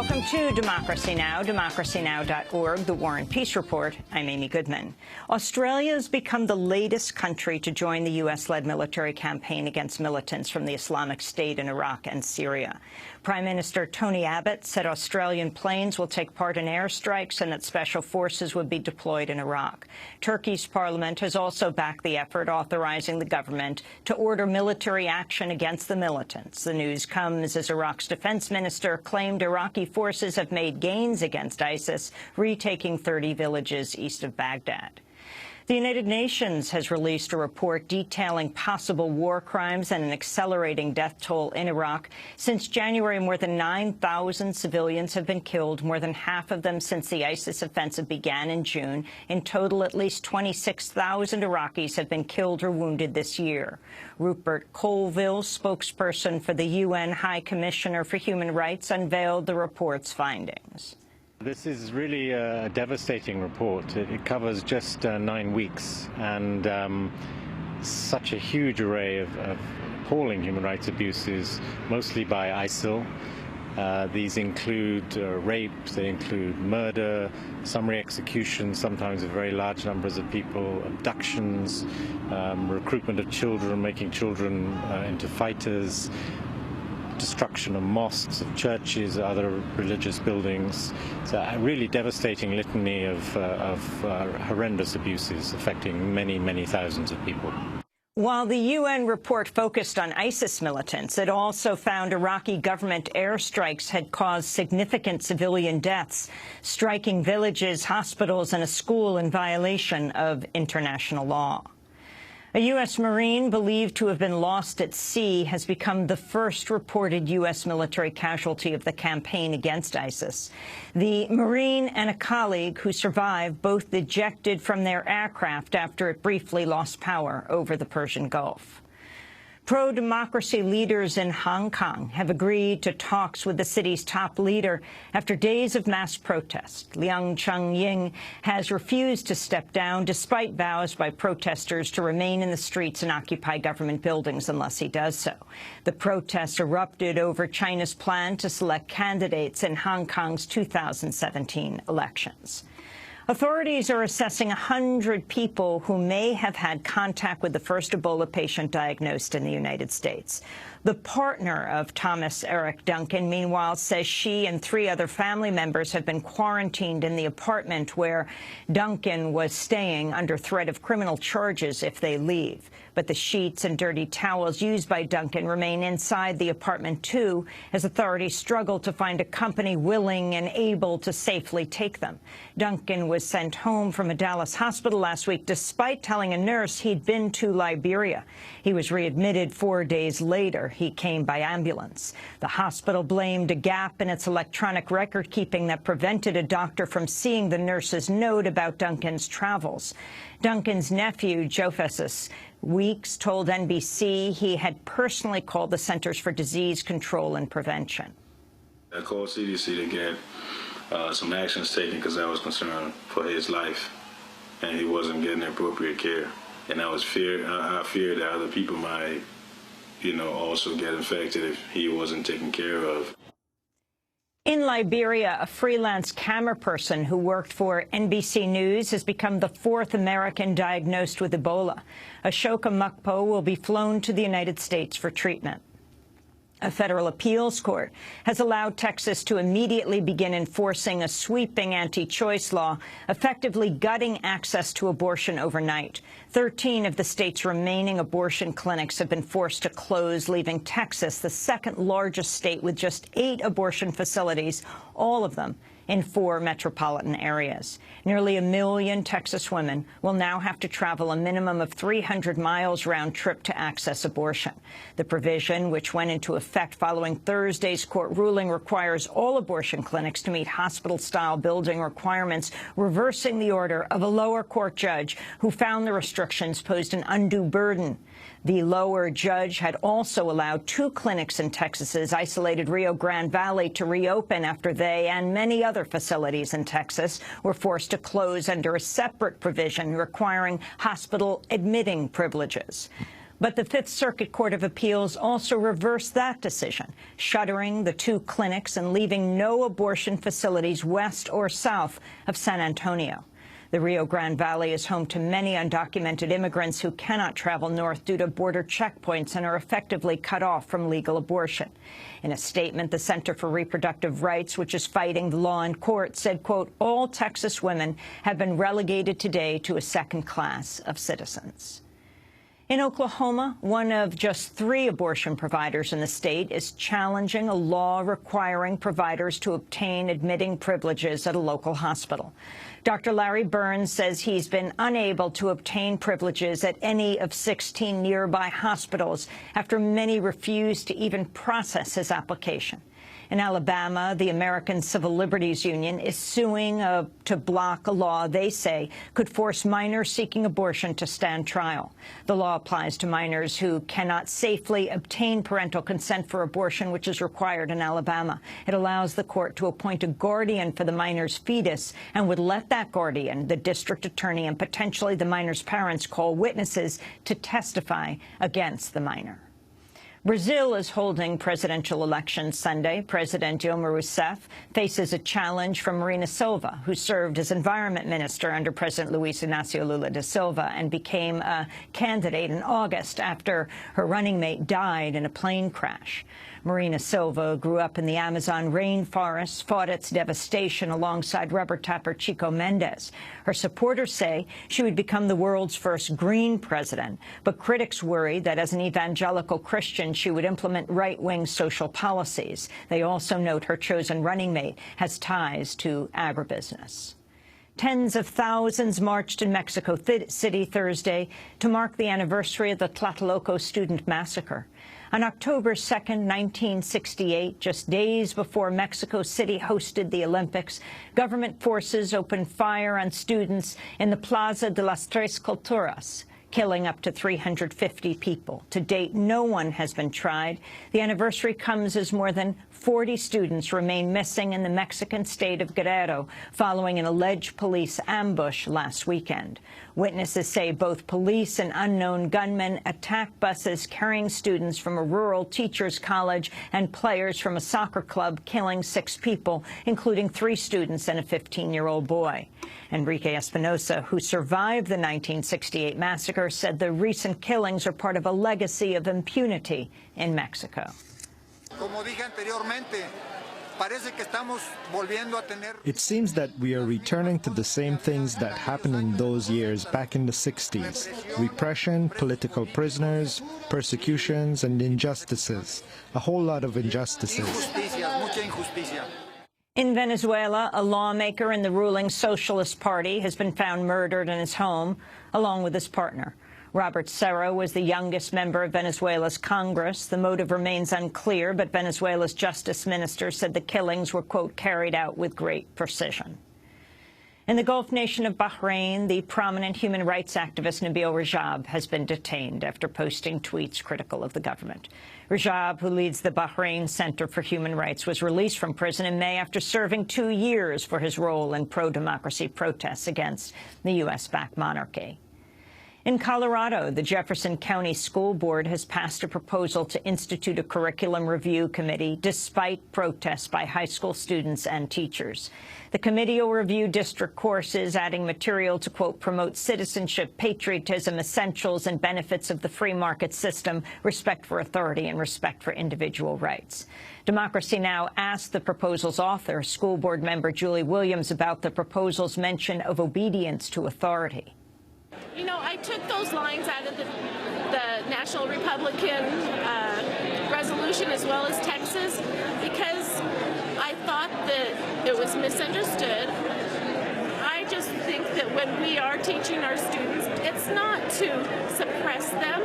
Welcome to Democracy Now!, democracynow.org, the War and Peace Report. I'm Amy Goodman. Australia has become the latest country to join the U.S.-led military campaign against militants from the Islamic State in Iraq and Syria. Prime Minister Tony Abbott said Australian planes will take part in airstrikes and that special forces would be deployed in Iraq. Turkey's parliament has also backed the effort, authorizing the government to order military action against the militants. The news comes as Iraq's defense minister claimed Iraqi forces have made gains against ISIS, retaking 30 villages east of Baghdad. The United Nations has released a report detailing possible war crimes and an accelerating death toll in Iraq. Since January, more than 9,000 civilians have been killed, more than half of them since the ISIS offensive began in June. In total, at least 26,000 Iraqis have been killed or wounded this year. Rupert Colville, spokesperson for the UN High Commissioner for Human Rights, unveiled the report's findings. This is really a devastating report. It covers just 9 weeks and such a huge array of appalling human rights abuses, mostly by ISIL. These include rape, they include murder, summary executions, sometimes of very large numbers of people, abductions, recruitment of children, making children into fighters, destruction of mosques, of churches, other religious buildings. It's a really devastating litany of horrendous abuses affecting many, many thousands of people. While the UN report focused on ISIS militants, it also found Iraqi government airstrikes had caused significant civilian deaths, striking villages, hospitals, and a school in violation of international law. A U.S. Marine believed to have been lost at sea has become the first reported U.S. military casualty of the campaign against ISIS. The Marine and a colleague who survived both ejected from their aircraft after it briefly lost power over the Persian Gulf. Pro-democracy leaders in Hong Kong have agreed to talks with the city's top leader after days of mass protest. Leung Chun-ying has refused to step down despite vows by protesters to remain in the streets and occupy government buildings unless he does so. The protests erupted over China's plan to select candidates in Hong Kong's 2017 elections. Authorities are assessing 100 people who may have had contact with the first Ebola patient diagnosed in the United States. The partner of Thomas Eric Duncan, meanwhile, says she and 3 other family members have been quarantined in the apartment where Duncan was staying under threat of criminal charges if they leave. But the sheets and dirty towels used by Duncan remain inside the apartment, too, as authorities struggle to find a company willing and able to safely take them. Duncan was sent home from a Dallas hospital last week despite telling a nurse he'd been to Liberia. He was readmitted 4 days later. He came by ambulance. The hospital blamed a gap in its electronic record-keeping that prevented a doctor from seeing the nurse's note about Duncan's travels. Duncan's nephew, Joseph Weeks, told NBC he had personally called the Centers for Disease Control and Prevention. I called CDC to get some actions taken because I was concerned for his life, and he wasn't getting the appropriate care. And I feared that other people might, also get infected if he wasn't taken care of. In Liberia, a freelance camera person who worked for NBC News has become the 4th American diagnosed with Ebola. Ashoka Mukpo will be flown to the United States for treatment. A federal appeals court has allowed Texas to immediately begin enforcing a sweeping anti-choice law, effectively gutting access to abortion overnight. 13 of the state's remaining abortion clinics have been forced to close, leaving Texas the second largest state with just 8 abortion facilities, all of them in 4 metropolitan areas. Nearly 1 million Texas women will now have to travel a minimum of 300 miles round trip to access abortion. The provision, which went into effect following Thursday's court ruling, requires all abortion clinics to meet hospital-style building requirements, reversing the order of a lower court judge who found the restrictions posed an undue burden. The lower judge had also allowed 2 clinics in Texas's isolated Rio Grande Valley to reopen after they and many other facilities in Texas were forced to close under a separate provision requiring hospital admitting privileges. But the Fifth Circuit Court of Appeals also reversed that decision, shuttering the 2 clinics and leaving no abortion facilities west or south of San Antonio. The Rio Grande Valley is home to many undocumented immigrants who cannot travel north due to border checkpoints and are effectively cut off from legal abortion. In a statement, the Center for Reproductive Rights, which is fighting the law in court, said, quote, "All Texas women have been relegated today to a second class of citizens." In Oklahoma, one of just 3 abortion providers in the state is challenging a law requiring providers to obtain admitting privileges at a local hospital. Dr. Larry Burns says he's been unable to obtain privileges at any of 16 nearby hospitals after many refused to even process his application. In Alabama, the American Civil Liberties Union is suing to block a law they say could force minors seeking abortion to stand trial. The law applies to minors who cannot safely obtain parental consent for abortion, which is required in Alabama. It allows the court to appoint a guardian for the minor's fetus and would let that guardian, the district attorney, and potentially the minor's parents call witnesses to testify against the minor. Brazil is holding presidential elections Sunday. President Dilma Rousseff faces a challenge from Marina Silva, who served as environment minister under President Luiz Inácio Lula da Silva and became a candidate in August after her running mate died in a plane crash. Marina Silva grew up in the Amazon rainforest, fought its devastation alongside rubber tapper Chico Mendes. Her supporters say she would become the world's first green president, but critics worry that as an evangelical Christian, she would implement right-wing social policies. They also note her chosen running mate has ties to agribusiness. Tens of thousands marched in Mexico City Thursday to mark the anniversary of the Tlatelolco student massacre. On October 2nd, 1968, just days before Mexico City hosted the Olympics, government forces opened fire on students in the Plaza de las Tres Culturas, killing up to 350 people. To date, no one has been tried. The anniversary comes as more than 40 students remain missing in the Mexican state of Guerrero following an alleged police ambush last weekend. Witnesses say both police and unknown gunmen attacked buses carrying students from a rural teachers' college and players from a soccer club, killing 6 people, including 3 students and a 15-year-old boy. Enrique Espinosa, who survived the 1968 massacre, said the recent killings are part of a legacy of impunity in Mexico. It seems that we are returning to the same things that happened in those years back in the 60s. Repression, political prisoners, persecutions, and injustices. A whole lot of injustices. In Venezuela, a lawmaker in the ruling Socialist Party has been found murdered in his home, along with his partner. Robert Serra was the youngest member of Venezuela's Congress. The motive remains unclear, but Venezuela's justice minister said the killings were, quote, carried out with great precision. In the Gulf nation of Bahrain, the prominent human rights activist Nabeel Rajab has been detained after posting tweets critical of the government. Rajab, who leads the Bahrain Center for Human Rights, was released from prison in May after serving 2 years for his role in pro-democracy protests against the U.S.-backed monarchy. In Colorado, the Jefferson County School Board has passed a proposal to institute a curriculum review committee despite protests by high school students and teachers. The committee will review district courses, adding material to, quote, promote citizenship, patriotism, essentials and benefits of the free market system, respect for authority, and respect for individual rights. Democracy Now! Asked the proposal's author, school board member Julie Williams, about the proposal's mention of obedience to authority. You know, I took those lines out of the National Republican resolution as well as Texas because I thought that it was misunderstood. I just think that when we are teaching our students, it's not to suppress them.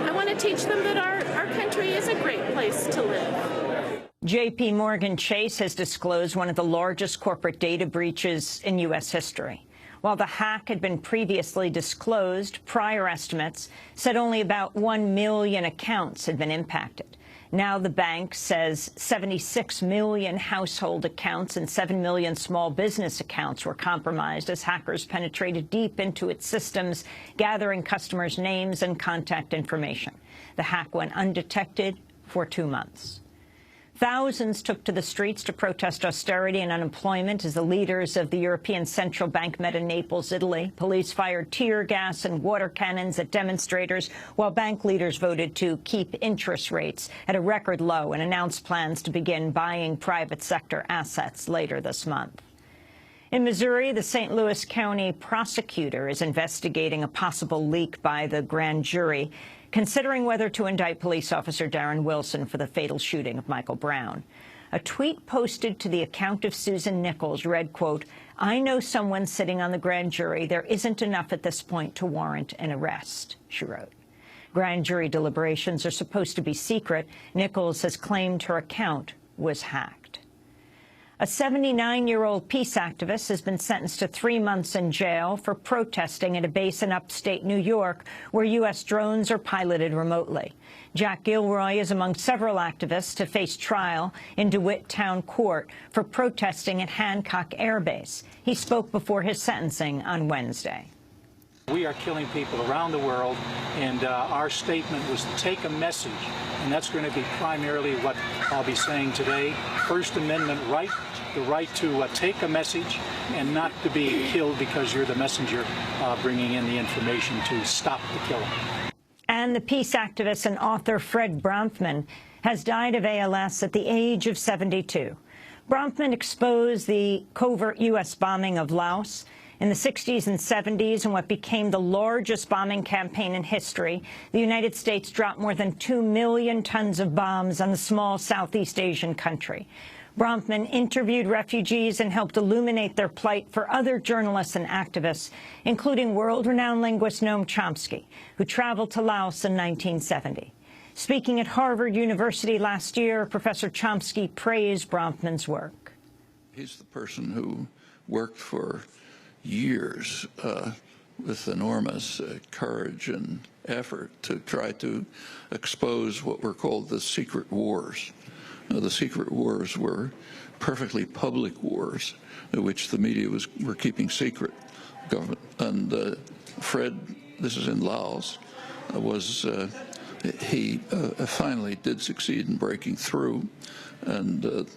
I want to teach them that our country is a great place to live. J.P. Morgan Chase has disclosed one of the largest corporate data breaches in U.S. history. While the hack had been previously disclosed, prior estimates said only about 1 million accounts had been impacted. Now the bank says 76 million household accounts and 7 million small business accounts were compromised as hackers penetrated deep into its systems, gathering customers' names and contact information. The hack went undetected for 2 months. Thousands took to the streets to protest austerity and unemployment as the leaders of the European Central Bank met in Naples, Italy. Police fired tear gas and water cannons at demonstrators, while bank leaders voted to keep interest rates at a record low and announced plans to begin buying private sector assets later this month. In Missouri, the St. Louis County prosecutor is investigating a possible leak by the grand jury, considering whether to indict police officer Darren Wilson for the fatal shooting of Michael Brown. A tweet posted to the account of Susan Nichols read, quote, "I know someone sitting on the grand jury. There isn't enough at this point to warrant an arrest," she wrote. Grand jury deliberations are supposed to be secret. Nichols has claimed her account was hacked. A 79-year-old peace activist has been sentenced to 3 months in jail for protesting at a base in upstate New York where U.S. drones are piloted remotely. Jack Gilroy is among several activists to face trial in DeWitt Town Court for protesting at Hancock Air Base. He spoke before his sentencing on Wednesday. We are killing people around the world, and our statement was to take a message, and that's going to be primarily what I'll be saying today. First Amendment right, the right to take a message and not to be killed because you're the messenger bringing in the information to stop the killing. And the peace activist and author Fred Bronfman has died of ALS at the age of 72. Bronfman exposed the covert U.S. bombing of Laos in the 60s and 70s, in what became the largest bombing campaign in history. The United States dropped more than 2 million tons of bombs on the small Southeast Asian country. Bronfman interviewed refugees and helped illuminate their plight for other journalists and activists, including world-renowned linguist Noam Chomsky, who traveled to Laos in 1970. Speaking at Harvard University last year, Professor Chomsky praised Bronfman's work. He's the person who worked for years with enormous courage and effort to try to expose what were called the secret wars. The secret wars were perfectly public wars, which the media were keeping secret. Government and Fred, this is in Laos, he finally did succeed in breaking through, and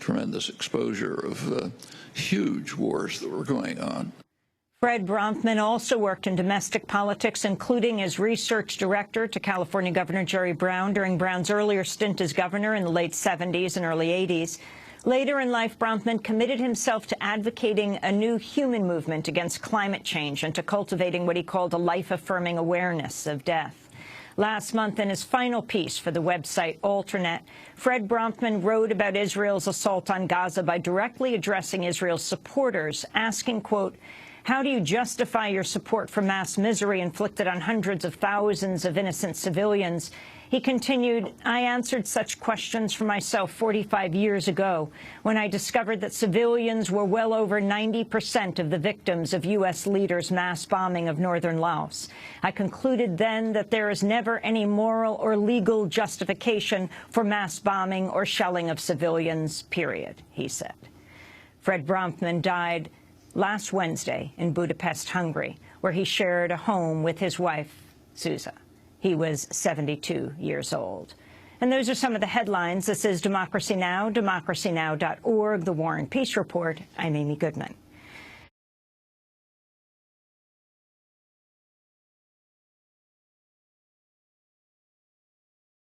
tremendous exposure of huge wars that were going on. Fred Bronfman also worked in domestic politics, including as research director to California Governor Jerry Brown during Brown's earlier stint as governor in the late 70s and early 80s. Later in life, Bronfman committed himself to advocating a new human movement against climate change and to cultivating what he called a life-affirming awareness of death. Last month, in his final piece for the website Alternet, Fred Bronfman wrote about Israel's assault on Gaza by directly addressing Israel's supporters, asking, quote, "How do you justify your support for mass misery inflicted on hundreds of thousands of innocent civilians?" He continued, "I answered such questions for myself 45 years ago when I discovered that civilians were well over 90% of the victims of U.S. leaders' mass bombing of northern Laos. I concluded then that there is never any moral or legal justification for mass bombing or shelling of civilians, period," he said. Fred Bronfman died last Wednesday in Budapest, Hungary, where he shared a home with his wife, Zsuzsa. He was 72 years old. And those are some of the headlines. This is Democracy Now!, democracynow.org, The War and Peace Report. I'm Amy Goodman.